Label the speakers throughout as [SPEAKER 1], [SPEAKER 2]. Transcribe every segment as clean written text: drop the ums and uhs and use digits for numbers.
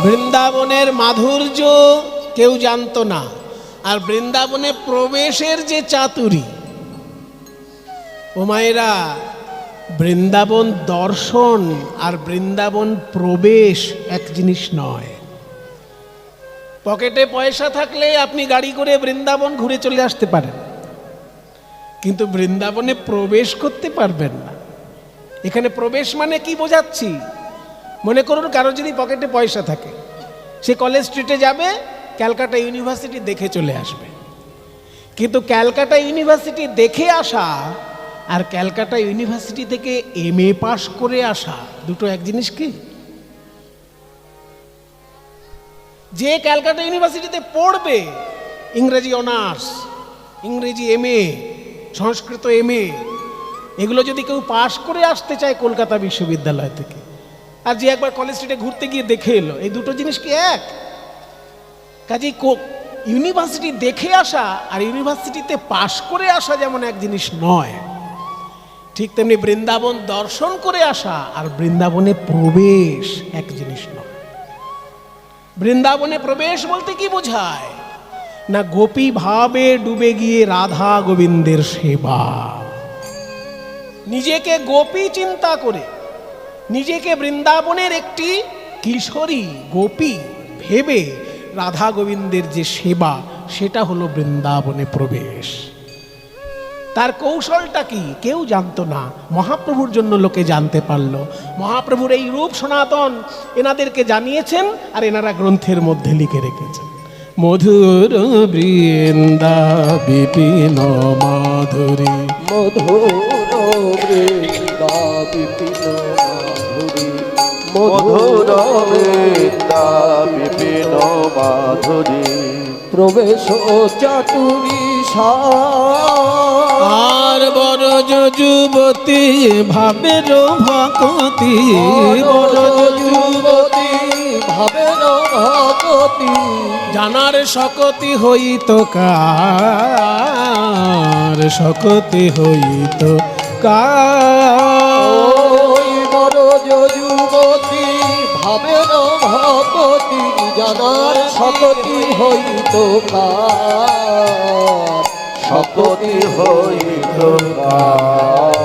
[SPEAKER 1] বৃন্দাবনের মাধুর্য কেউ জানতো না, আর বৃন্দাবনে প্রবেশের যে চাতুরী, ও মায়েরা, বৃন্দাবন দর্শন আর বৃন্দাবন প্রবেশ এক জিনিস নয়। পকেটে পয়সা থাকলে আপনি গাড়ি করে বৃন্দাবন ঘুরে চলে আসতে পারেন, কিন্তু বৃন্দাবনে প্রবেশ করতে পারবেন না। এখানে প্রবেশ মানে কি বোঝাচ্ছি? মনে করুন কারো যদি পকেটে পয়সা থাকে, সে কলেজ স্ট্রিটে যাবে, ক্যালকাটা ইউনিভার্সিটি দেখে চলে আসবে। কিন্তু ক্যালকাটা ইউনিভার্সিটি দেখে আসা আর ক্যালকাটা ইউনিভার্সিটি থেকে MA পাস করে আসা দুটো এক জিনিস কি? যে ক্যালকাটা ইউনিভার্সিটিতে পড়বে, ইংরেজি অনার্স, ইংরেজি MA, সংস্কৃত MA, এগুলো যদি কেউ পাশ করে আসতে চায় কলকাতা বিশ্ববিদ্যালয় থেকে, আর যে একবার কলেজ স্ট্রিটে ঘুরতে গিয়ে দেখে এলো, এই দুটো জিনিস কি এক? কাজেই ইউনিভার্সিটি দেখে আসা আর ইউনিভার্সিটিতে পাশ করে আসা যেমন এক জিনিস নয়, ঠিক তেমনি বৃন্দাবন দর্শন করে আসা আর বৃন্দাবনে প্রবেশ এক জিনিস নয়। বৃন্দাবনে প্রবেশ বলতে কি বোঝায়? না গোপী ভাবে ডুবে গিয়ে রাধা গোবিন্দের সেবা, নিজেকে গোপী চিন্তা করে, নিজেকে বৃন্দাবনের একটি কিশোরী গোপী ভেবে রাধা গোবিন্দের যে সেবা, সেটা হলো বৃন্দাবনে প্রবেশ। তার কৌশলটা কি কেউ জানতো না, মহাপ্রভুর জন্য লোকে জানতে পারল। মহাপ্রভুর এই রূপ সনাতন এনাদেরকে জানিয়েছেন, আর এনারা গ্রন্থের মধ্যে লিখে রেখেছেন। মধুর বৃন্দা বিপিন মাধুরী,
[SPEAKER 2] মধুর বৃন্দা বিপিন মাধুরী, মধুর বৃন্দা বিপিন মাধুরী, প্রবেশ চাতুরী
[SPEAKER 1] আর বড় যুবতী ভাবের ভকতি,
[SPEAKER 2] বড় যুবতী ভাবের ভকতি,
[SPEAKER 1] জানার শকতি হইত কার, শকতি হইত কার।
[SPEAKER 2] বড় যুবতী ভাবের ভকতি, জানার শকতি হইত কার, শকতি হইত কার।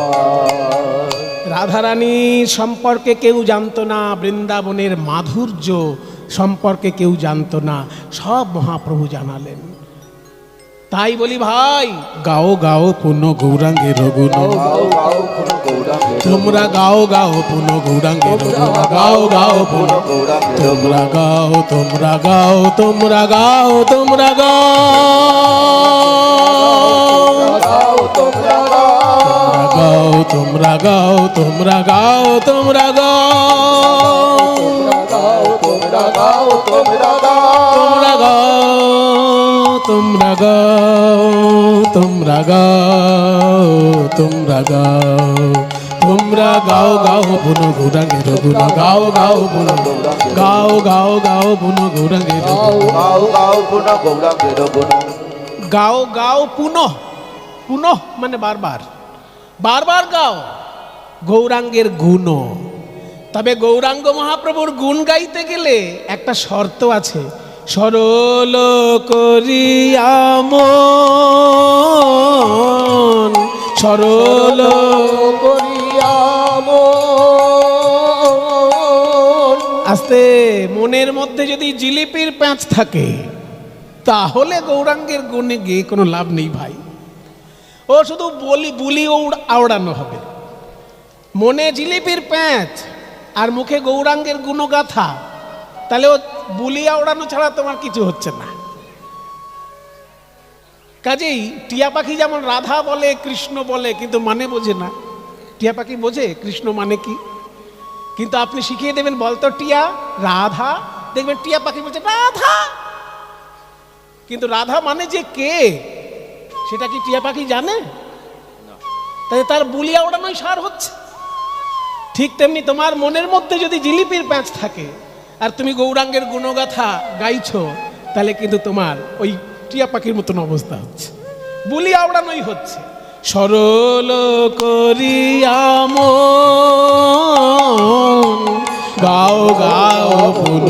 [SPEAKER 1] রাধারানী সম্পর্কে কেউ জানতো না, বৃন্দাবনের মাধুর্য সম্পর্কে কেউ জানতো না, সব মহাপ্রভু জানালেন। তাই বলি ভাই, গাও গাও পুনঃ গৌরাঙ্গের গুণ, তোমরা গাও গাও পুনঃ গৌরাঙ্গের গুণ, গাও গাও পুনঃ, তোমরা গাও, তোমরা গাও, তোমরা গাও, তোমরা গাও, তোমরা গাও, তোমরা গাও, তোমরা গাও, তোমরা গাও,
[SPEAKER 2] তোমরা গাও, তোমরা গাও,
[SPEAKER 1] তোমরা গাও, তোমরা গাও, তোমরা গাও, তোমরা গাও, গাও পুনঃ গৌরাঙ্গের গুণ, গাও গাও পুনঃ, গাও গাও গাও পুনঃ গৌরাঙ্গের গুণ,
[SPEAKER 2] গাও গাও পুনঃ গৌরাঙ্গের গুণ,
[SPEAKER 1] গাও গাও পুনঃ, পুনঃ মানে বারবার, বারবার গাও গৌরাঙ্গের গুণ। তবে গৌরাঙ্গ মহাপ্রভুর গুণ গাইতে গেলে একটা শর্ত আছে, সরল করিয়া মন, সরল
[SPEAKER 2] করিয়া মন।
[SPEAKER 1] আস্তে, মনের মধ্যে যদি জিলিপির প্যাঁচ থাকে তাহলে গৌরাঙ্গের গুণে গিয়ে কোনো লাভ নেই ভাই। ও শুধু বুলি আওড়ানো হবে। মনে জিলিপির প্যাঁচ আর মুখে গৌরাঙ্গের গুণগাথা, তাহলে ও বুলি আওড়ানো ছাড়া তোমার কিছু হচ্ছে না। কাজেই টিয়া পাখি যেমন রাধা বলে কৃষ্ণ বলে, কিন্তু মানে বোঝে না। টিয়া পাখি বোঝে কৃষ্ণ মানে কি, কিন্তু আপনি শিখিয়ে দেবেন বলতো টিয়া রাধা, দেখবেন টিয়া পাখি বলছে রাধা, কিন্তু রাধা মানে যে কে সেটা কি টিয়া পাখি জানে? তাই তার বুলিয়া ওড়ানোই সার হচ্ছে। ঠিক তেমনি তোমার মনের মধ্যে যদি জিলিপির প্যাঁচ থাকে আর তুমি গৌরাঙ্গের গুণগাথা গাইছো, তাহলে কিন্তু তোমার ওই টিয়া পাখির মতন অবস্থা হচ্ছে, বুলিয়া ওড়ানোই হচ্ছে। সরল করিয়া মন, গাও গাও পুনঃ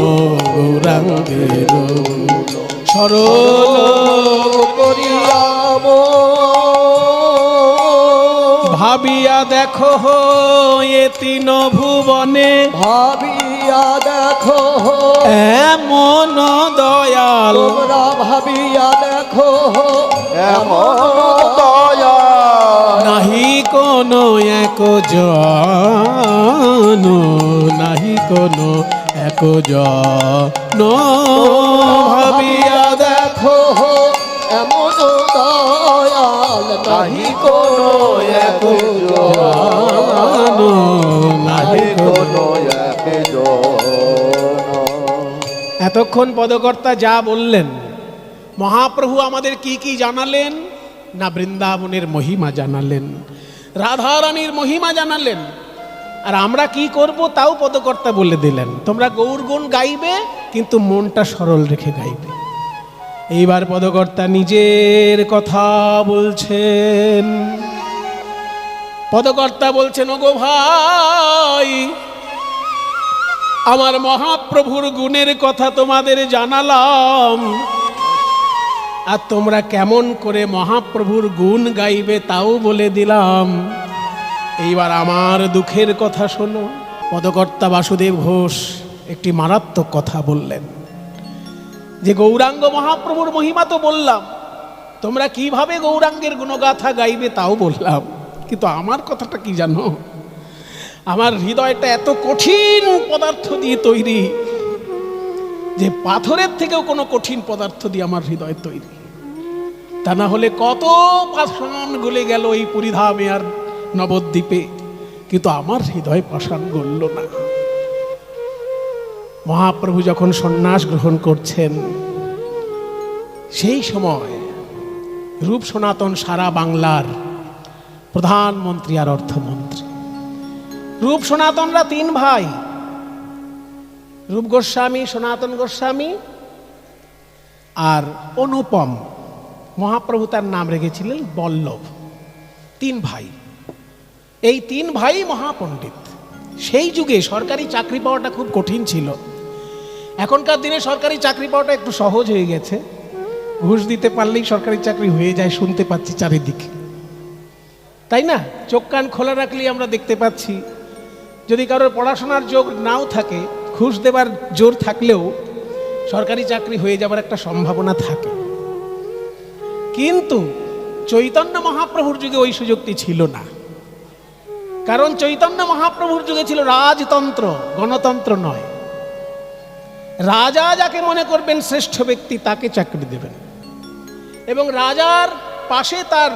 [SPEAKER 1] গৌরাঙ্গের সরল
[SPEAKER 2] করিয়া
[SPEAKER 1] ভাবিয়া দেখো এ তিন ভুবনে
[SPEAKER 2] ভাবিয়া দেখো
[SPEAKER 1] এমন দয়াল
[SPEAKER 2] তোমরা ভাবিয়া দেখো এমন দয়া
[SPEAKER 1] নাহি কোনো এক জন নাহি কোনো এক জন ভাবিয়া
[SPEAKER 2] দেখো এমন দয়াল নাহি কোনো এক
[SPEAKER 1] জন নাহি কোনো। এতক্ষণ পদকর্তা যা বললেন, মহাপ্রভু আমাদের কি কি জানালেন না? বৃন্দাবনের মহিমা জানালেন, রাধারানীর মহিমা জানালেন, আর আমরা কি করব তাও পদকর্তা বলে দিলেন। তোমরা গৌরগুণ গাইবে, কিন্তু মনটা সরল রেখে গাইবে। এইবার পদকর্তা নিজের কথা বলছেন। পদকর্তা বলছেন, ওগো ভাই, আমার মহাপ্রভুর গুণের কথা তোমাদের জানালাম, আর তোমরা কেমন করে মহাপ্রভুর গুণ গাইবে তাও বলে দিলাম। এইবার আমার দুঃখের কথা শোনো। পদকর্তা বাসুদেব ঘোষ একটি মারাত্মক কথা বললেন, যে গৌরাঙ্গ মহাপ্রভুর মহিমা তো বললাম, তোমরা কিভাবে গৌরাঙ্গের গুণগাথা গাইবে তাও বললাম, কিন্তু আমার কথাটা কি জানো? আমার হৃদয়টা এত কঠিন পদার্থ দিয়ে তৈরি যে পাথরের থেকেও কোনো কঠিন পদার্থ দিয়ে আমার হৃদয় তৈরি। তা না হলে কত পাষাণ গলে গেল এই পুরীধামে আর নবদ্বীপে, কিন্তু আমার হৃদয় পাষাণ গলল না। মহাপ্রভু যখন সন্ন্যাস গ্রহণ করছেন, সেই সময় রূপ সনাতন সারা বাংলার প্রধানমন্ত্রী আর অর্থমন্ত্রী। রূপ সনাতনরা তিন ভাই, রূপ গোস্বামী, সনাতন গোস্বামী আর অনুপম। মহাপ্রভু তার নাম রেখেছিলেন বল্লভ। তিন ভাই, এই তিন ভাই মহাপণ্ডিত। সেই যুগে সরকারি চাকরি পাওয়াটা খুব কঠিন ছিল। এখনকার দিনে সরকারি চাকরি পাওয়াটা একটু সহজ হয়ে গেছে, ঘুষ দিতে পারলেই সরকারি চাকরি হয়ে যায়, শুনতে পাচ্ছি চারিদিকে, তাই না? চোখ কান খোলা রাখলেই আমরা দেখতে পাচ্ছি। যদি কারোর পড়াশোনার যোগ নাও থাকে, ঘুষ দেবার জোর থাকলেও সরকারি চাকরি হয়ে যাবার একটা সম্ভাবনা থাকে। কিন্তু চৈতন্য মহাপ্রভুর যুগে ওই সুযোগটি ছিল না, কারণ চৈতন্য মহাপ্রভুর যুগে ছিল রাজতন্ত্র, গণতন্ত্র নয়। রাজা যাকে মনে করবেন শ্রেষ্ঠ ব্যক্তি তাকে চাকরি দেবেন, এবং রাজার পাশে তার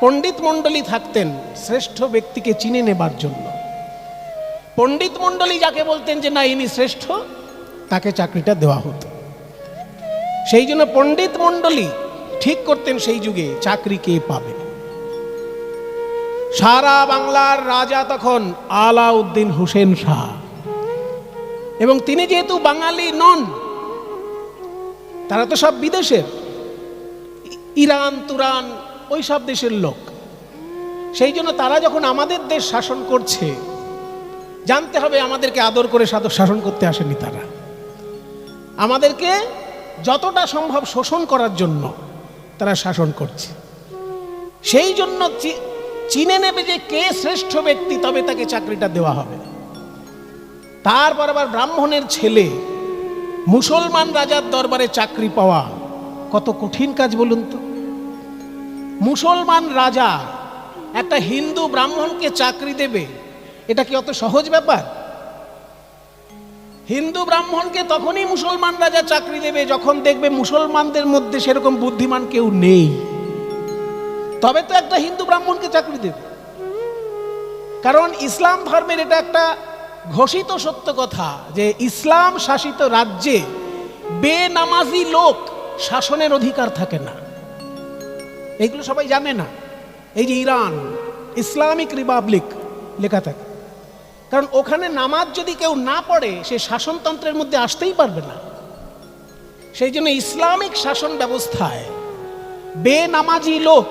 [SPEAKER 1] পণ্ডিত মণ্ডলী থাকতেন শ্রেষ্ঠ ব্যক্তিকে চিনে নেবার জন্য। পণ্ডিত মণ্ডলী যাকে বলতেন যে না ইনি শ্রেষ্ঠ, তাকে চাকরিটা দেওয়া হতো। সেই জন্য পণ্ডিত মণ্ডলী ঠিক করতেন সেই যুগে চাকরি কে পাবে। সারা বাংলার রাজা তখন আলাউদ্দিন হোসেন শাহ, এবং তিনি যেহেতু বাঙালি নন, তারা তো সব বিদেশের, ইরান তুরান ওই সব দেশের লোক। সেই জন্য তারা যখন আমাদের দেশ শাসন করছে, জানতে হবে আমাদেরকে আদর করে শাসন করতে আসেনি। তারা আমাদেরকে যতটা সম্ভব শোষণ করার জন্য তারা শাসন করছে। সেই জন্য চিনে নেবে যে কে শ্রেষ্ঠ ব্যক্তি, তবে তাকে চাকরিটা দেওয়া হবে। তারপর আবার ব্রাহ্মণের ছেলে মুসলমান রাজার দরবারে চাকরি পাওয়া কত কঠিন কাজ বলুন তো। মুসলমান রাজা একটা হিন্দু ব্রাহ্মণকে চাকরি দেবে, এটা কি অত সহজ ব্যাপার? হিন্দু ব্রাহ্মণকে তখনই মুসলমান রাজা চাকরি দেবে যখন দেখবে মুসলমানদের মধ্যে সেরকম বুদ্ধিমান কেউ নেই, তবে তো একটা হিন্দু ব্রাহ্মণকে চাকরি দেবে। কারণ ইসলাম ধর্মের এটা একটা ঘোষিত সত্য কথা যে ইসলাম শাসিত রাজ্যে বেনামাজি লোক শাসনের অধিকার থাকে না। এইগুলো সবাই জানে না। এই যে ইরান ইসলামিক রিপাবলিক লেখা থাকে, কারণ ওখানে নামাজ যদি কেউ না পড়ে সে শাসনতন্ত্রের মধ্যে আসতেই পারবে না। সেই জন্য ইসলামিক শাসন ব্যবস্থায় বেনামাজি লোক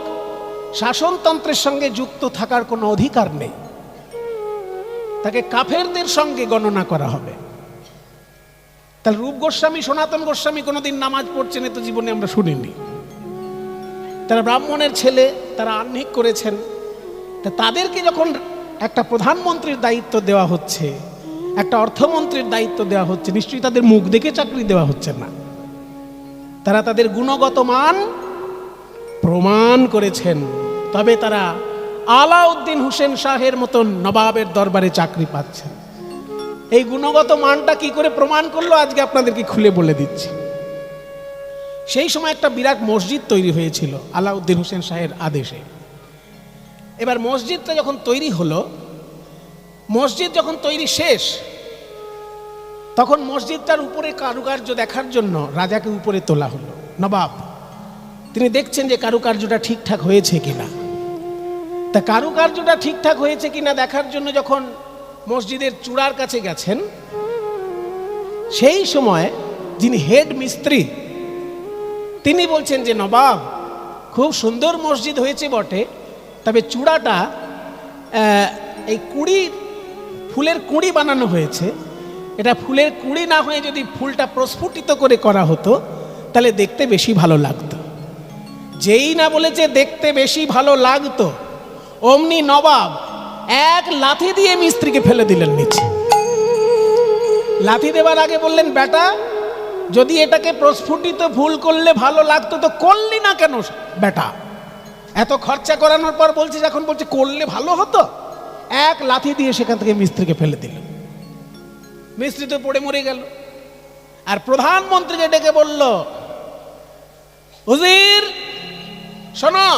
[SPEAKER 1] শাসনতন্ত্রের সঙ্গে যুক্ত থাকার কোনো অধিকার নেই, তাকে কাফেরদের সঙ্গে গণনা করা হবে। তাহলে রূপ গোস্বামী সনাতন গোস্বামী কোনোদিন নামাজ পড়ছেন এ তো জীবনে আমরা শুনিনি। তারা ব্রাহ্মণের ছেলে, তারা আহ্নিক করেছেন। তা তাদেরকে যখন একটা প্রধানমন্ত্রীর দায়িত্ব দেওয়া হচ্ছে, একটা অর্থমন্ত্রীর দায়িত্ব দেওয়া হচ্ছে, নিশ্চয়ই তাদের মুখ দেখে চাকরি দেওয়া হচ্ছে না। তারা তাদের গুণগত মান প্রমাণ করেছেন, তবে তারা আলাউদ্দিন হোসেন শাহের মতন নবাবের দরবারে চাকরি পাচ্ছেন। এই গুণগত মানটা কি করে প্রমাণ করলো আজকে আপনাদেরকে খুলে বলে দিচ্ছি। সেই সময় একটা বিরাট মসজিদ তৈরি হয়েছিল আলাউদ্দিন হোসেন শাহের আদেশে। এবার মসজিদটা যখন তৈরি হলো, মসজিদ যখন তৈরি শেষ, তখন মসজিদটার উপরে কারুকার্য দেখার জন্য রাজাকে উপরে তোলা হলো। নবাব তিনি দেখছেন যে কারুকার্যটা ঠিকঠাক হয়েছে কিনা। তা কারুকার্যটা ঠিকঠাক হয়েছে কিনা দেখার জন্য যখন মসজিদের চূড়ার কাছে গেছেন, সেই সময় যিনি হেড মিস্ত্রি তিনি বলছেন যে নবাব, খুব সুন্দর মসজিদ হয়েছে বটে, তবে চূড়াটা এই ফুলের কুঁড়ি বানানো হয়েছে। এটা ফুলের কুঁড়ি না হয়ে যদি ফুলটা প্রস্ফুটিত করে করা হতো তাহলে দেখতে বেশি ভালো লাগতো। যেই না বলেছে দেখতে বেশি ভালো লাগতো, অমনি নবাব এক লাথি দিয়ে মিস্ত্রিকে ফেলে দিলেন নিচে। লাথি দেবার আগে বললেন, বেটা, যদি এটাকে প্রস্ফুটিত ফুল করলে ভালো লাগতো তো করলি না কেন বেটা? এত খরচা করানোর পর বলছিস, এখন বলছে করলে ভালো হতো। এক লাথি দিয়ে সেখান থেকে মিস্ত্রিকে ফেলে দিল। মিস্ত্রি তো পড়ে মরে গেল। আর প্রধানমন্ত্রীকে ডেকে বলল, হুজির শোনো,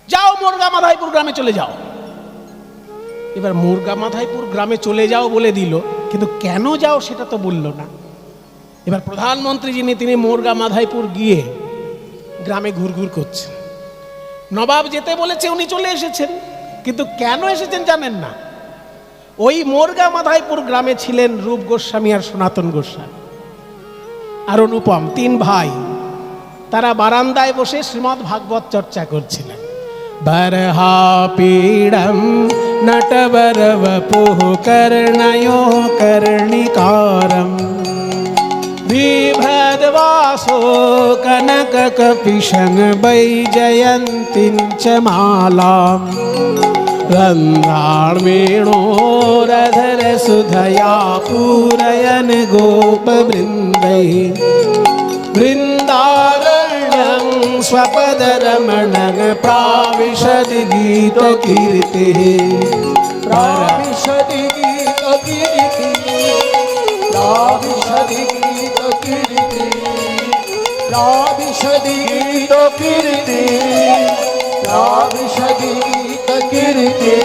[SPEAKER 1] যাও মুরগা মাধাইপুর গ্রামে চলে যাও। এবার মুরগা মাধাইপুর গ্রামে চলে যাও বলে দিল, কিন্তু কেন যাও সেটা তো বলল না। এবার প্রধানমন্ত্রী যিনি, তিনি মুরগা মাধাইপুর গিয়ে গ্রামে ঘুরঘুর করছেন। নবাব যেতে বলেছে, উনি চলে এসেছেন, কিন্তু কেন এসেছেন জানেন না। ওই মুরগা মাধাইপুর গ্রামে ছিলেন রূপ গোস্বামী আর সনাতন গোস্বামী আর অনুপম, তিন ভাই। তারা বারান্দায় বসে শ্রীমদ্ ভাগবত চর্চা করছিলেন। বরহা পীড়ম নটবর বপুঃ কর্ণयो কর্ণিকারম বিভ্রদ্বাসো কনক কপিশং বৈজয়ন্তীং চ মালাম রন্ধ্রাণেণোরধর সুধয়া পূরয়ন গোপবৃন্दै বৃন্দারণ্যং स्वपदरमणं प्राविशदि गीतकीर्तिः
[SPEAKER 2] प्राविशदि गीतकीर्तिः प्राविशदि गीतकीर्तिः प्राविशदि गीतकीर्तिः प्राविशदि गीतकीर्तिः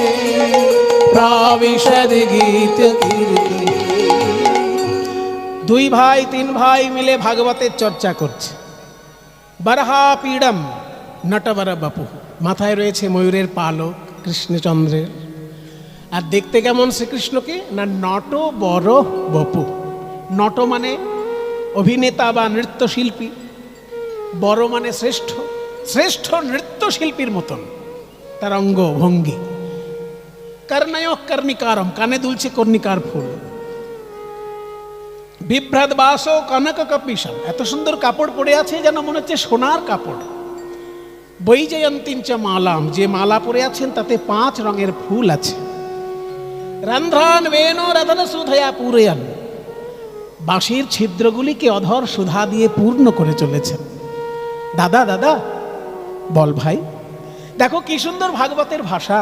[SPEAKER 1] प्राविशदि गीतकीर्तिः। দুই ভাই তিন ভাই মিলে ভাগবতের চর্চা করছে। বরহা পীড়ম নটবর বপু, মাথায় রয়েছে ময়ূরের পালক কৃষ্ণচন্দ্রের। আর দেখতে কেমন শ্রীকৃষ্ণকে না, নট বর বপু। নট মানে অভিনেতা বা নৃত্যশিল্পী, বড় মানে শ্রেষ্ঠ, শ্রেষ্ঠ নৃত্যশিল্পীর মতন তার অঙ্গ ভঙ্গি। কর্ণয় কর্ণিকারম, কানে দুলছে কর্ণিকার ফুল। বিভ্রদ বাসো কনক কপিশম, এত সুন্দর কাপড় পরে আছে যেন মনে হচ্ছে সোনার কাপড়। বৈজয়ন্তীং চ মালাম, যে মালা পরে আছেন তাতে 5 রঙের ফুল আছে। রন্ধ্রান বেনো রধন সুধয়া পূরয়ন, বাঁশির ছিদ্রগুলিকে অধর সুধা দিয়ে পূর্ণ করে চলেছেন। দাদা দাদা বল ভাই, দেখো কি সুন্দর ভাগবতের ভাষা।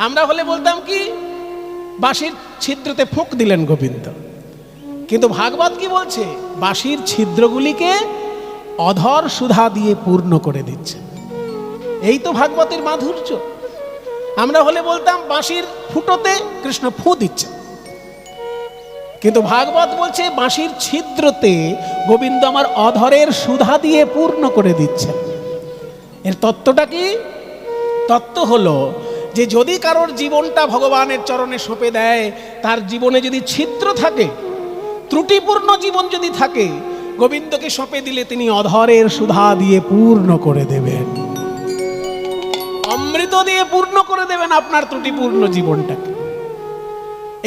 [SPEAKER 1] আমরা হলে বলতাম কি, বাঁশির ছিদ্রতে ফুঁক দিলেন গোবিন্দ। কিন্তু ভাগবত কি বলছে, বাঁশির ছিদ্রগুলিকে অধর সুধা দিয়ে পূর্ণ করে দিচ্ছে। এই তো ভাগবতের মাধুর্য। আমরা হলে বলতাম বাঁশির ফুটোতে কৃষ্ণ ফু দিচ্ছে, কিন্তু ভাগবত বলছে বাঁশির ছিদ্রতে গোবিন্দ আমার অধরের সুধা দিয়ে পূর্ণ করে দিচ্ছে। এর তত্ত্বটা কি? তত্ত্ব হলো যে যদি কারোর জীবনটা ভগবানের চরণে সঁপে দেয়, তার জীবনে যদি ছিদ্র থাকে, ত্রুটিপূর্ণ জীবন যদি থাকে, গোবিন্দকে সঁপে দিলে তিনি অধরের সুধা দিয়ে পূর্ণ করে দেবেন, অমৃত দিয়ে পূর্ণ করে দেবেন আপনার ত্রুটিপূর্ণ জীবনটাকে।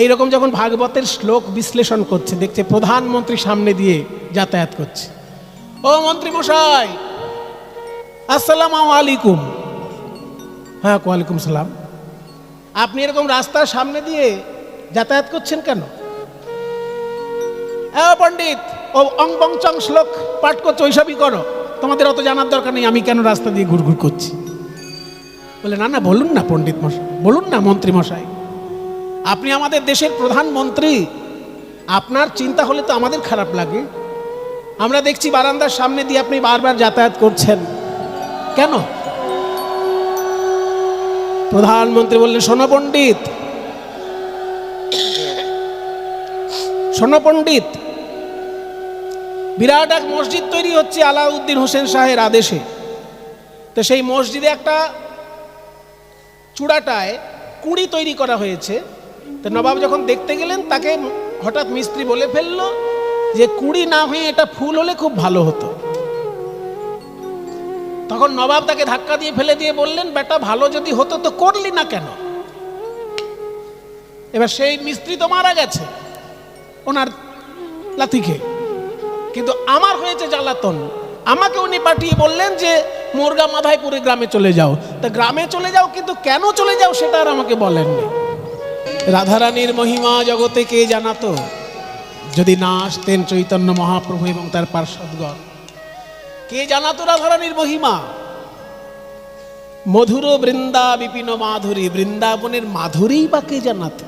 [SPEAKER 1] এইরকম যখন ভাগবতের শ্লোক বিশ্লেষণ করছে, দেখছে প্রধানমন্ত্রী সামনে দিয়ে যাতায়াত করছে। ও মন্ত্রী মশাই, আসসালামু আলাইকুম। হ্যাঁ, ওয়ালাইকুম সালাম। আপনি এরকম রাস্তার সামনে দিয়ে যাতায়াত করছেন কেন? পণ্ডিত, ও অং বং চং শ্লোক পাঠ করছো, ওইসবই করো, তোমাদের অত জানার দরকার নেই আমি কেন রাস্তা দিয়ে ঘুরঘুর করছি। বলে না না, বলুন না পণ্ডিত মশাই, বলুন না মন্ত্রী মশাই, আপনি আমাদের দেশের প্রধানমন্ত্রী, আপনার চিন্তা হলে তো আমাদের খারাপ লাগে। আমরা দেখছি বারান্দার সামনে দিয়ে আপনি বারবার যাতায়াত করছেন কেন? প্রধানমন্ত্রী বললেন, শোনো পণ্ডিত, শোনো পণ্ডিত, বিরাট এক মসজিদ তৈরি হচ্ছে আলাউদ্দিন হোসেন শাহের আদেশে। তো সেই মসজিদে একটা চূড়াটায় কুঁড়ি তৈরি করা হয়েছে। তো নবাব যখন দেখতে গেলেন, তাকে হঠাৎ মিস্ত্রি বলে ফেললো যে কুঁড়ি না হয়ে এটা ফুল হলে খুব ভালো হতো। তখন নবাব তাকে ধাক্কা দিয়ে ফেলে দিয়ে বললেন, বেটা ভালো যদি হতো তো করলি না কেন? এবার সেই মিস্ত্রি তো মারা গেছে ওনার লাথি খেয়ে, কিন্তু আমার হয়েছে জ্বালাতন। আমাকে উনি পাঠিয়ে বললেন যে মোরগা মাধাইপুরে গ্রামে চলে যাও। তা গ্রামে চলে যাও, কিন্তু কেন চলে যাও সেটা আর আমাকে বলেননি। রাধারানীর মহিমা জগতে কে জানাতো যদি না আসতেন চৈতন্য মহাপ্রভু এবং তার পার্ষদগণ? কে জানাতো রাধারানীর মহিমা? মধুর বৃন্দা বিপিন মাধুরী, বৃন্দাবনের মাধুরীই বা কে জানাতো?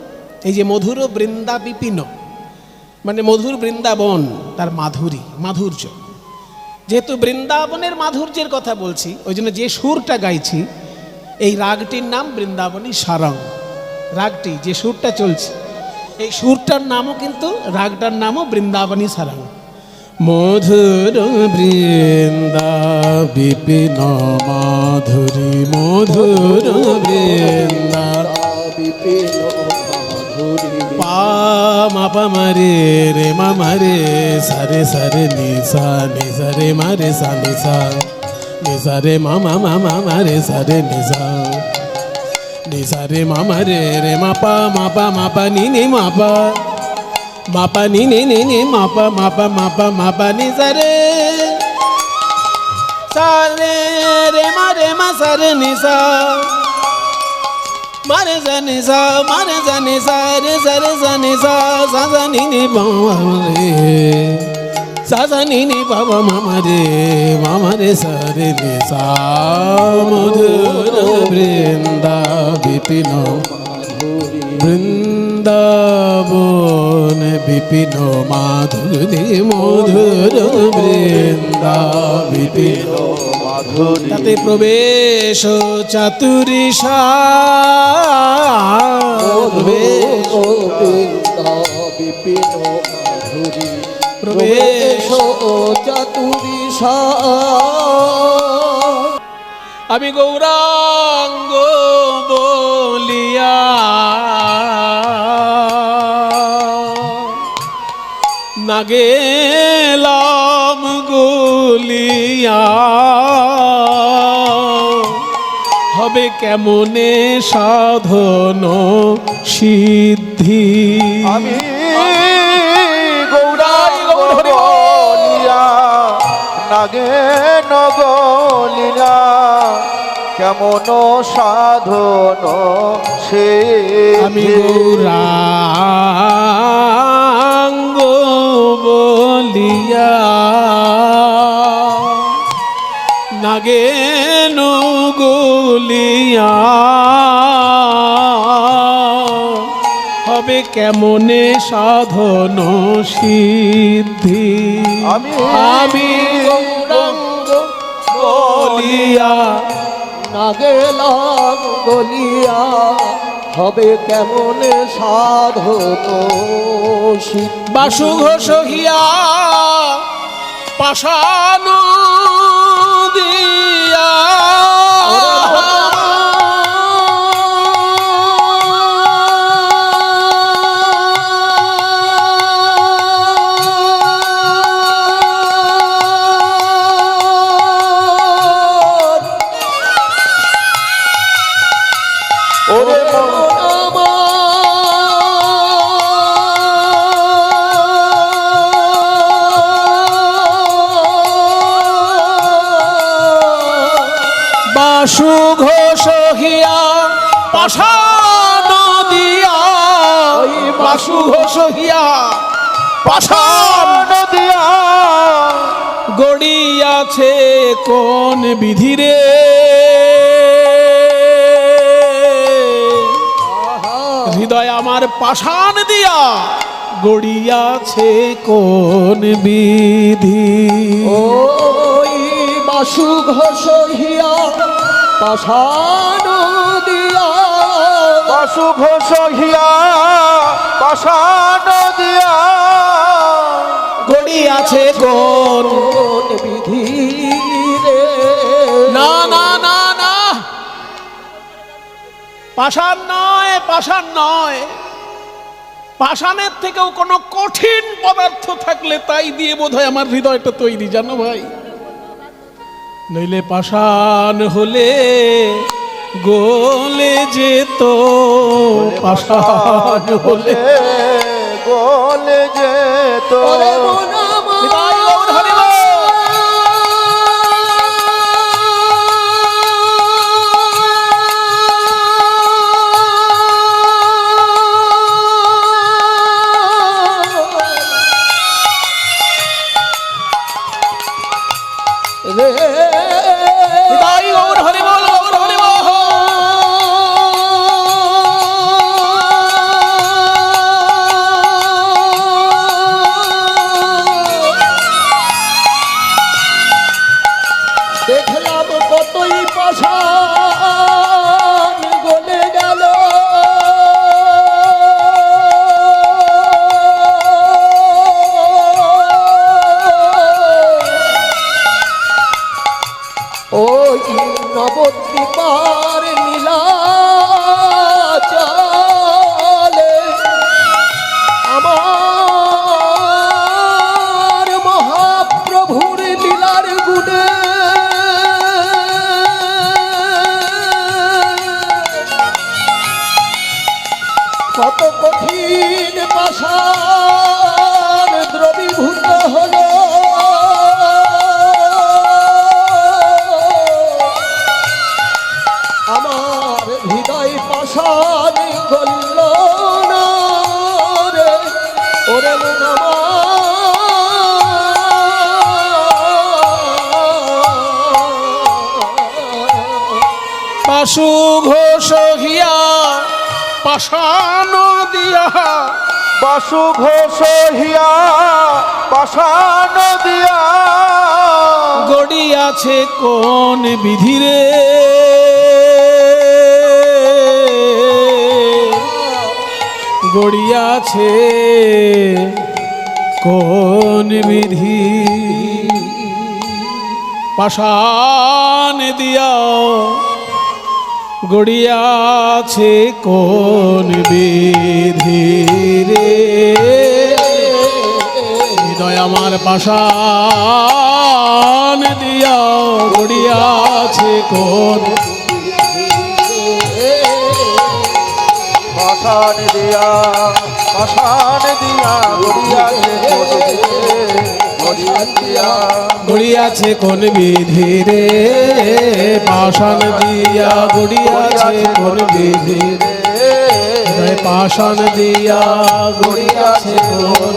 [SPEAKER 1] এই যে মধুর বৃন্দা বিপিন মানে মধুর বৃন্দাবন, তার মাধুরী, মাধুর্য। যেহেতু বৃন্দাবনের মাধুর্যের কথা বলছি, ওই জন্য যে সুরটা গাইছি, এই রাগটির নাম বৃন্দাবনী সারং। রাগটি যে সুরটা চলছে, এই সুরটার নামও কিন্তু, রাগটার নামও বৃন্দাবনী সারং। মধুর বৃন্দা বিপিন মাধুরী, মধুর বৃন্দা
[SPEAKER 2] বিপিন মাধুরী।
[SPEAKER 1] পা মা পা মারে রে মা মারে সারে সারে নিসা নিসা রে মারে সা নিসা নিসা রে মা মা মা মা মারে সারে নিসা নিসা রে মা মারে রে মা পা নি নি মা পা নি নি নি নি মা পা নিসা রে সারে রে মা সারে নিসা মারে জানি সা মারে জানি সা রে সারে জানি সা সা নি নি বাবা রে সা নি নি বাবা মামা রে সারে রে সা। মধুর বৃন্দা বিপিন বৃন্দাবন বিপিন মাধুরী, মধুর বৃন্দা বিপিন
[SPEAKER 2] মাধুরী।
[SPEAKER 1] তাতে প্রবেশ চাতুরিষা,
[SPEAKER 2] বিপিন মাধুরী,
[SPEAKER 1] প্রবেশ
[SPEAKER 2] চাতুরিষা।
[SPEAKER 1] আমি গৌরাঙ্গ বলিয়া না গেলাম গলিয়া, হবে কেমনে সাধন সিদ্ধি?
[SPEAKER 2] আমি গৌরাঙ্গ বলিয়া নাগে নগলিয়া, কেমন সাধন সে?
[SPEAKER 1] আমি গৌরাঙ্গ বলিয়া নাগে নগলিয়া, হবে কেমনে সাধন সিদ্ধি?
[SPEAKER 2] আমি
[SPEAKER 1] গৌরাঙ্গ বলিয়া
[SPEAKER 2] না গেলাম গলিয়া, হবে কেমন সাধন সিদ্ধি?
[SPEAKER 1] বাসু ঘোষ হিয়া পাষাণ দিয়া বাসু ঘোষ হিয়া পাষাণ দিয়া,
[SPEAKER 2] ওই
[SPEAKER 1] বাসু ঘোষ হিয়া পাষাণ
[SPEAKER 2] দিয়া
[SPEAKER 1] গড়িয়াছে কোন বিধিরে, হৃদয় আমার পাষাণ দিয়া গড়িয়াছে কোন বিধি।
[SPEAKER 2] ওই বাসু ঘোষ হিয়া পাষাণ দিয়া, বাসু ঘোষ হিয়া পাষাণ দিয়া
[SPEAKER 1] গড়িয়াছে কোন
[SPEAKER 2] বিধি রে।
[SPEAKER 1] না না না না, পাষাণ নয়, পাষাণ নয়। পাষাণের থেকেও কোনো কঠিন পদার্থ থাকলে তাই দিয়ে বোধহয় আমার হৃদয়টা তৈরি, জানো ভাই। নইলে পাষাণ হলে গলে যেত, পাষাণ হলে
[SPEAKER 2] গলে যেত। দেখলাম কতই পাষাণ গলে গেল, ওই নবদ্বীপার নীলাচলে আমার মহাপ্রভুর লীলার গুণে কত কঠিন পাষাণ দ্রবীভূত হলো। আমার হৃদয় পাষাণ গলল না রে, ওরে মন
[SPEAKER 1] বাসু ঘোষ হিয়া পাষাণ দিয়া,
[SPEAKER 2] বাসু ঘোষ হিয়া পাষাণ দিয়া
[SPEAKER 1] গড়িয়াছে কোন বিধিরে, গড়িয়াছে কোন বিধি। পাষাণ দিয়া গড়িয়াছে কোন বিধি রে, হৃদয় আমার পাষাণ দিয়া গড়িয়াছে কোন,
[SPEAKER 2] পাষাণ দিয়া পাষাণ দিয়া
[SPEAKER 1] গড়িয়াছে কোন বিধি রে, পাষাণ দিয়া গড়িয়াছে কোন বিধি রে, পাষাণ দিয়া গড়িয়াছে কোন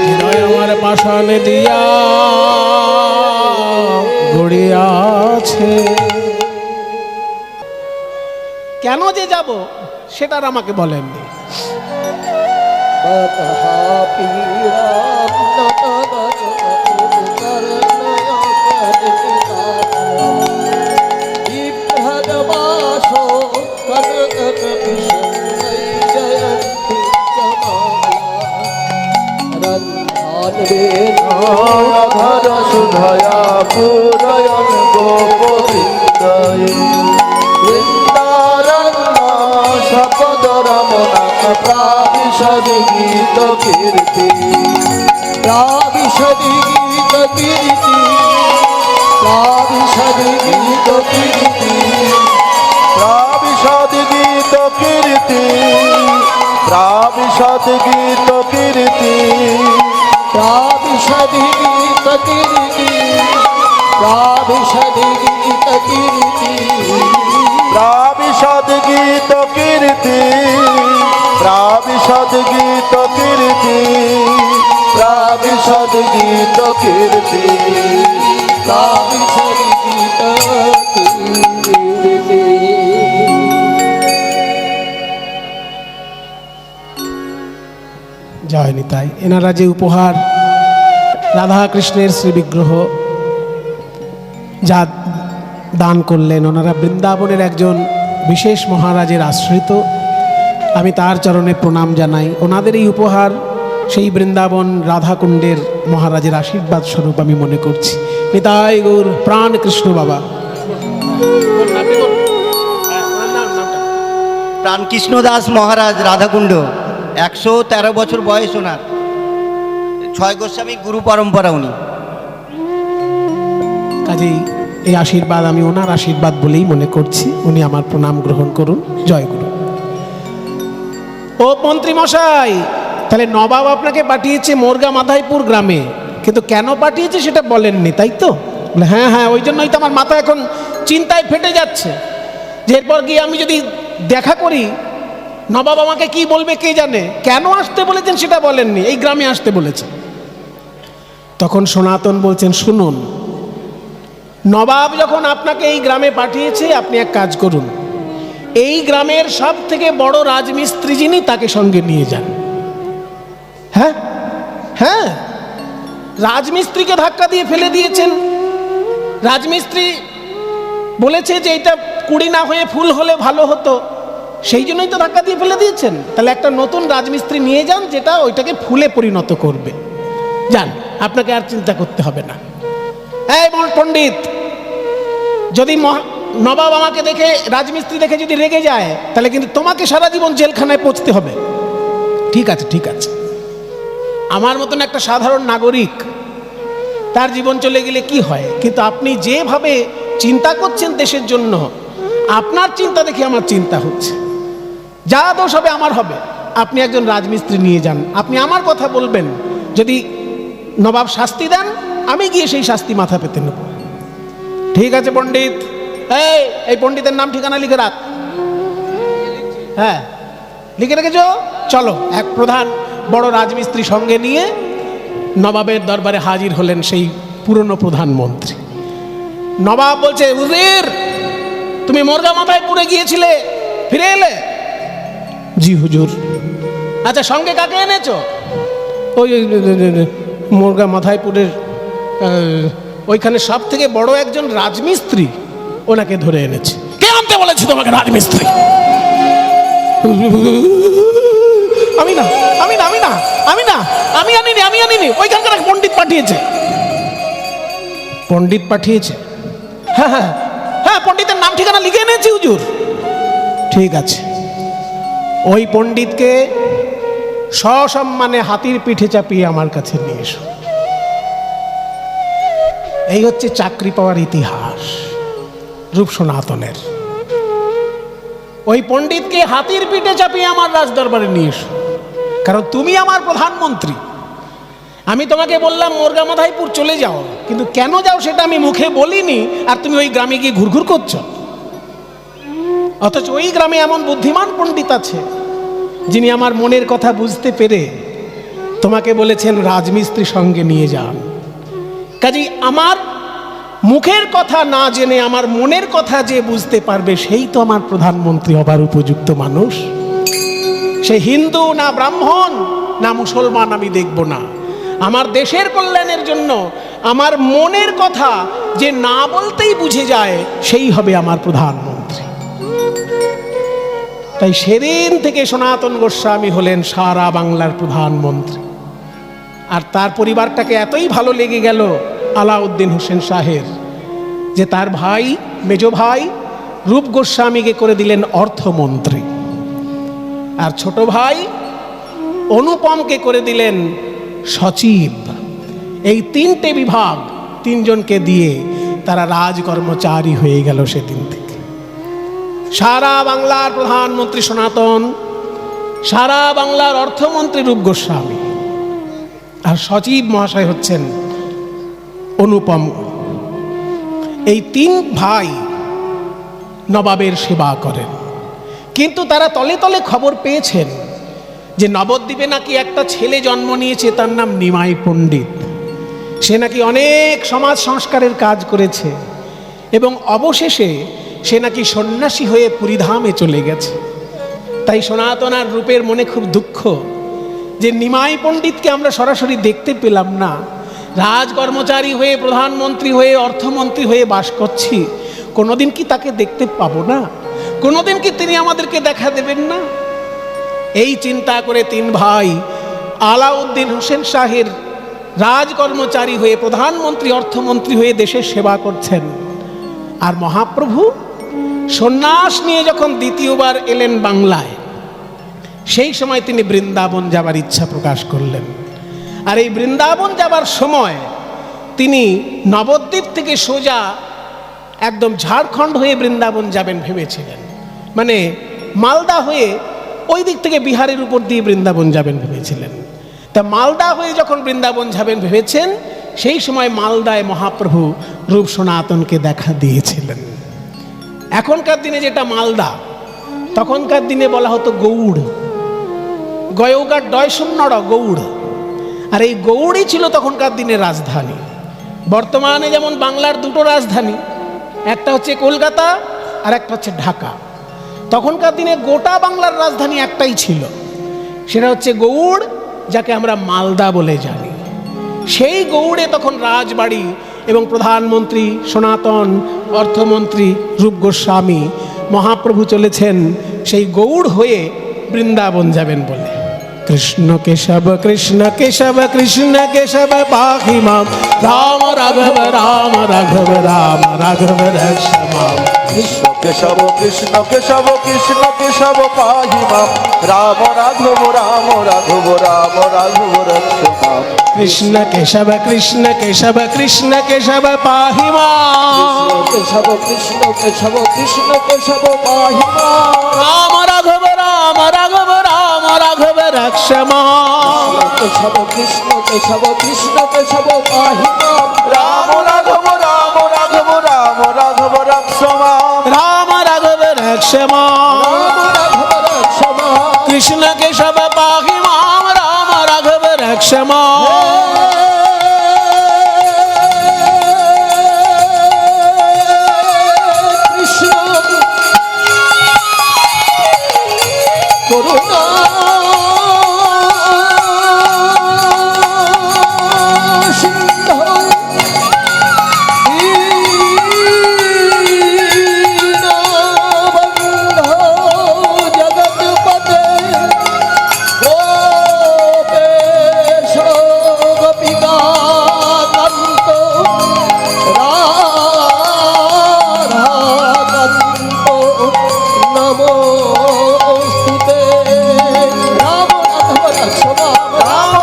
[SPEAKER 1] হৃদয় আমার পাষাণ দিয়া গড়িয়াছে। কেন যে যাব সেটার আমাকে বলেননি।
[SPEAKER 2] সুধয়া পুরয়ন গোপবিন্দয়ে শপদ রমনা প্রাবিশদি গীত কীর্তি, প্রাবিশদি গীত কীর্তি, প্রাবিশদি গীত কীর্তি, প্রাবিশদি গীত কীর্তি, প্রাবিশদি গীত কীর্তি, প্রাবিশদি গীত কীর্তি, প্রাবিশদ গীত কীর্তি প্রাবিশদ গীত কীর্তি প্রাবিশদ গীত কীর্তি প্রাবিশদ গীত কীর্তি।
[SPEAKER 1] জয় নিতাই। এনারা যে উপহার রাধা কৃষ্ণের শ্রীবিগ্রহ যা দান করলেন, ওনারা বৃন্দাবনের একজন বিশেষ মহারাজের আশ্রিত। আমি তার চরণে প্রণাম জানাই। ওনাদের এই উপহার সেই বৃন্দাবন রাধাকুণ্ডের মহারাজের আশীর্বাদ স্বরূপ আমি মনে করছি। নিতাই গৌর প্রাণ কৃষ্ণ বাবা।
[SPEAKER 3] প্রাণকৃষ্ণ দাস মহারাজ রাধাকুণ্ড, 113 বছর বয়স ওনার। 6 গোস্বামী গুরু পরম্পরা উনি।
[SPEAKER 1] কাজেই এই আশীর্বাদ আমি ওনার আশীর্বাদ বলেই মনে করছি। উনি আমার প্রণাম গ্রহণ করুন। জয় গুরু। ও মন্ত্রী মশাই, তাহলে নবাব আপনাকে পাঠিয়েছে মোরগা মাধাইপুর গ্রামে, কিন্তু কেন পাঠিয়েছে সেটা বলেননি, তাই তো? বলে হ্যাঁ হ্যাঁ, ওই জন্যই তো আমার মাথা এখন চিন্তায় ফেটে যাচ্ছে যে এরপর গিয়ে আমি যদি দেখা করি নবাব আমাকে কি বলবে কে জানে। কেন আসতে বলেছেন সেটা বলেননি, এই গ্রামে আসতে বলেছেন। তখন সনাতন বলছেন, শুনুন, নবাব যখন আপনাকে এই গ্রামে পাঠিয়েছে, আপনি এক কাজ করুন, এই গ্রামের সব থেকে বড় রাজমিস্ত্রি যিনি, তাকে সঙ্গে নিয়ে যান। হ্যাঁ হ্যাঁ, রাজমিস্ত্রিকে ধাক্কা দিয়ে ফেলে দিয়েছেন। রাজমিস্ত্রি বলেছে যে এটা কুড়ি না হয়ে ফুল হলে ভালো হতো, সেই জন্যই তো ধাক্কা দিয়ে ফেলে দিয়েছেন। তাহলে একটা নতুন রাজমিস্ত্রি নিয়ে যান, যেটা ওইটাকে ফুলে পরিণত করবে। যান, আপনাকে আর চিন্তা করতে হবে না। এই পণ্ডিত, যদি নবাব আমাকে দেখে, রাজমিস্ত্রি দেখে যদি রেগে যায়, তাহলে কিন্তু তোমাকে সারা জীবন জেলখানায় পৌঁছতে হবে। ঠিক আছে ঠিক আছে। আমার মতন একটা সাধারণ নাগরিক, তার জীবন চলে গেলে কি হয়, কিন্তু আপনি যেভাবে চিন্তা করছেন দেশের জন্য, আপনার চিন্তা দেখে আমার চিন্তা হচ্ছে। যা দোষ হবে আমার হবে। আপনি একজন রাজমিস্ত্রি নিয়ে যান, আপনি আমার কথা বলবেন, যদি নবাব শাস্তি দেন আমি গিয়ে সেই শাস্তি মাথা পেতে নেব। ঠিক আছে পণ্ডিত, এই পণ্ডিতের নাম ঠিকানা লিখে রাখ। হ্যাঁ লিখে রেখেছো? চলো। এক প্রধান বড় রাজমিস্ত্রি সঙ্গে নিয়ে নবাবের দরবারে হাজির হলেন সেই পুরনো প্রধানমন্ত্রী। নবাব বলছে, হুজুর তুমি মোরগা মাথায়পুরে গিয়েছিলে, ফিরে এলে? জি হুজুর। আচ্ছা, সঙ্গে কাকে এনেছো? ওই মোরগা মাথায়পুরের ওইখানে সব থেকে বড় একজন রাজমিস্ত্রি, ওনাকে ধরে এনেছে। কে আনতে বলেছে তোমাকে রাজমিস্ত্রি? আমি না আমি না আমি না আমি না আমি আনিনি আমি আনিনি, ওইখানকার এক পণ্ডিত পাঠিয়েছে। পণ্ডিত পাঠিয়েছে? হ্যাঁ হ্যাঁ হ্যাঁ, পণ্ডিতের নাম ঠিকানা লিখে এনেছি হুজুর। ঠিক আছে, ওই পণ্ডিতকে সসম্মানে হাতির পিঠে চাপিয়ে আমার কাছে নিয়ে এসো। এই হচ্ছে চাকরি পাওয়ার ইতিহাস রূপ সনাতনের। ওই পণ্ডিতকে হাতির পিঠে চাপিয়ে আমার রাজদরবারে নিয়ে এসো, কারণ তুমি আমার প্রধানমন্ত্রী। আমি তোমাকে বললাম মোরগা মাধাইপুর চলে যাও, কিন্তু কেন যাও সেটা আমি মুখে বলিনি, আর তুমি ওই গ্রামে গিয়ে ঘুরঘুর করছো। অথচ ওই গ্রামে এমন বুদ্ধিমান পণ্ডিত আছে যিনি আমার মনের কথা বুঝতে পেরে তোমাকে বলেছেন রাজমিস্ত্রি সঙ্গে নিয়ে যান। কাজেই আমার মুখের কথা না জেনে আমার মনের কথা যে বুঝতে পারবে, সেই তো আমার প্রধানমন্ত্রী হবার উপযুক্ত মানুষ। সে হিন্দু না ব্রাহ্মণ না মুসলমান আমি দেখব না। আমার দেশের কল্যাণের জন্য আমার মনের কথা যে না বলতেই বুঝে যায়, সেই হবে আমার প্রধানমন্ত্রী। তাই সেদিন থেকে সনাতন গোস্বামী হলেন সারা বাংলার প্রধানমন্ত্রী। আর তার পরিবারটাকে এতই ভালো লেগে গেল আলাউদ্দিন হোসেন শাহের, যে তার ভাই, মেজ ভাই রূপ গোস্বামীকে করে দিলেন অর্থমন্ত্রী, আর ছোট ভাই অনুপমকে করে দিলেন সচিব। এই তিনটে বিভাগ তিনজনকে দিয়ে তারা রাজকর্মচারী হয়ে গেল সেদিন থেকে। সারা বাংলার প্রধানমন্ত্রী সনাতন, সারা বাংলার অর্থমন্ত্রী রূপ গোস্বামী, আর সচিব মহাশয় হচ্ছেন অনুপম। এই তিন ভাই নবাবের সেবা করেন, কিন্তু তারা তলে তলে খবর পেয়েছেন যে নবদ্বীপে নাকি একটা ছেলে জন্ম নিয়েছে, তার নাম নিমাই পণ্ডিত। সে নাকি অনেক সমাজ সংস্কারের কাজ করেছে এবং অবশেষে সে নাকি সন্ন্যাসী হয়ে পুরীধামে চলে গেছে। তাই সনাতন আর রূপের মনে খুব দুঃখ যে নিমাই পণ্ডিতকে আমরা সরাসরি দেখতে পেলাম না। রাজকর্মচারী হয়ে, প্রধানমন্ত্রী হয়ে, অর্থমন্ত্রী হয়ে বাস করছি, কোনোদিন কি তাকে দেখতে পাবো না? কোনোদিন কি তিনি আমাদেরকে দেখা দেবেন না? এই চিন্তা করে তিন ভাই আলাউদ্দিন হোসেন শাহের রাজকর্মচারী হয়ে, প্রধানমন্ত্রী, অর্থমন্ত্রী হয়ে দেশের সেবা করছেন। আর মহাপ্রভু সন্ন্যাস নিয়ে যখন দ্বিতীয়বার এলেন বাংলায়, সেই সময় তিনি বৃন্দাবন যাবার ইচ্ছা প্রকাশ করলেন। আর এই বৃন্দাবন যাবার সময় তিনি নবদ্বীপ থেকে সোজা একদম ঝাড়খণ্ড হয়ে বৃন্দাবন যাবেন ভেবেছিলেন, মানে মালদা হয়ে ওই দিক থেকে বিহারের উপর দিয়ে বৃন্দাবন যাবেন ভেবেছিলেন। তা মালদা হয়ে যখন বৃন্দাবন যাবেন ভেবেছেন, সেই সময় মালদায় মহাপ্রভু রূপ সনাতনকে দেখা দিয়েছিলেন। এখনকার দিনে যেটা মালদা, তখনকার দিনে বলা হতো গৌড়, গয়ৌগার ডয় শূন্যড় গৌড়। আর এই গৌড়ই ছিল তখনকার দিনের রাজধানী। বর্তমানে যেমন বাংলার দুটো রাজধানী, একটা হচ্ছে কলকাতা আর একটা হচ্ছে ঢাকা। তখনকার দিনে গোটা বাংলার রাজধানী একটাই ছিল, সেটা হচ্ছে গৌড়, যাকে আমরা মালদা বলে জানি। সেই গৌড়ে তখন রাজবাড়ি এবং প্রধানমন্ত্রী সনাতন, অর্থমন্ত্রী রূপ গোস্বামী, মহাপ্রভু চলেছেন সেই গৌড় হয়ে বৃন্দাবন যাবেন বলে। কৃষ্ণ কেশব কৃষ্ণ কেশব কৃষ্ণ কেশব পাহি মাম, রাম রাঘব রাম রাঘব রাম রাঘব রক্ষ মাম।
[SPEAKER 2] কৃষ্ণ কেশব কৃষ্ণ কেশব কৃষ্ণ কেশব পাহি মাম, রাম রাঘব রাম রাঘব রাম রাঘব রক্ষ মাম।
[SPEAKER 1] কৃষ্ণ কেশব কৃষ্ণ কেশব কৃষ্ণ কেশব পাহি মাম,
[SPEAKER 2] কেশব কৃষ্ণ কেশব কৃষ্ণ কেশব পাহি মাম,
[SPEAKER 1] রাম রাঘব রাম রাঘব রাম রাঘব রক্ষ মাম।
[SPEAKER 2] কেশব কৃষ্ণ কেশব কৃষ্ণ কেশব পাহি মাম, রাম রাঘব রাম রাঘব রাম রাঘব রক্ষ মাম।
[SPEAKER 1] রাম রাঘব রক্ষ মাম, কৃষ্ণ কেশব পাহি মাম, রাম রাঘব রক্ষ মাম।
[SPEAKER 2] কৃষ্ণ করুণা সিন্ধু দীনবন্ধু জগৎপতে গোপেশ গোপিকাকান্ত রাধাকান্ত নমোস্তুতে। রাম রাঘব রক্ষ মাম, রাম